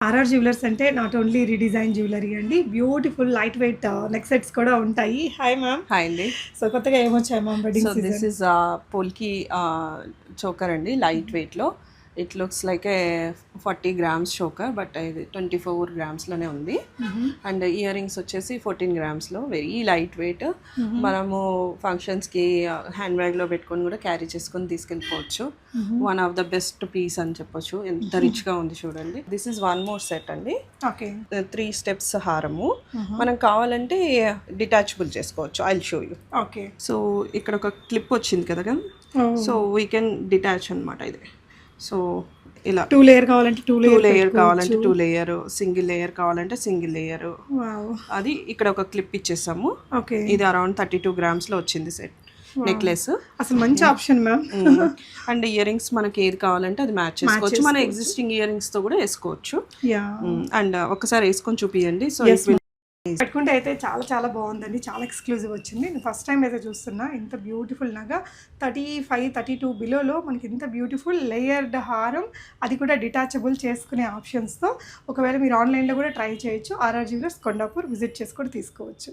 RR jewellers అంటే not only redesign jewellery అండి, beautiful light weight neck sets కూడా ఉంటాయి. Hi ma'am. హాయ్ అండి. సో కొత్తగా ఏమొచ్చాయి ma'am wedding so this is polki choker అండి, లైట్ వెయిట్లో. It looks like a 40 grams choker, but ఇది 24 grams-లోనే ఉంది. అండ్ ఇయర్ రింగ్స్ వచ్చేసి 14 grams-లో, వెరీ లైట్ వెయిట్. మనము ఫంక్షన్స్కి హ్యాండ్ బ్యాగ్లో పెట్టుకొని కూడా క్యారీ చేసుకొని తీసుకెళ్ళిపోవచ్చు. One of the best piece అని చెప్పొచ్చు, ఎంత రిచ్గా ఉంది చూడండి. This is one more set అండి. ఓకే, 3 steps హారము. మనం కావాలంటే డిటాచబుల్ చేసుకోవచ్చు. I will show you. Okay, so ఇక్కడ ఒక క్లిప్ వచ్చింది కదా, సో వీ కెన్ డిటాచ్ అనమాట ఇది. సో ఇలా 2 లేయర్ కావాలంటే 2 లేయర్ కావాలంటే 2 లేయర్, సింగిల్ లేయర్ కావాలంటే సింగిల్ లేయర్. అది ఇక్కడ ఒక క్లిప్ ఇచ్చేసాము. ఓకే, ఇది అరౌండ్ 32 grams-లో వచ్చింది సెట్ నెక్లెస్. అసలు మంచి option ma'am. And ear rings మనకి ఏది కావాలంటే అది మ్యాచ్ చేసుకోవచ్చు. మన ఎగ్జిస్టింగ్ ఇయర్ రింగ్స్ తో కూడా వేసుకోవచ్చు. అండ్ ఒకసారి వేసుకొని చూపియండి. సో పెట్టుకుంటే అయితే చాలా చాలా బాగుందండి, చాలా ఎక్స్క్లూజివ్ వచ్చింది. నేను ఫస్ట్ టైం అయితే చూస్తున్నా ఇంత బ్యూటిఫుల్ నగా. 35-32 బిలోలో మనకి ఇంత బ్యూటిఫుల్ లేయర్డ్ హారం, అది కూడా డిటాచబుల్ చేసుకునే ఆప్షన్స్తో. ఒకవేళ మీరు ఆన్లైన్లో కూడా ట్రై చేయొచ్చు. ఆర్ఆర్ జ్యువెలర్స్ కొండాపూర్ విజిట్ చేసి కూడా తీసుకోవచ్చు.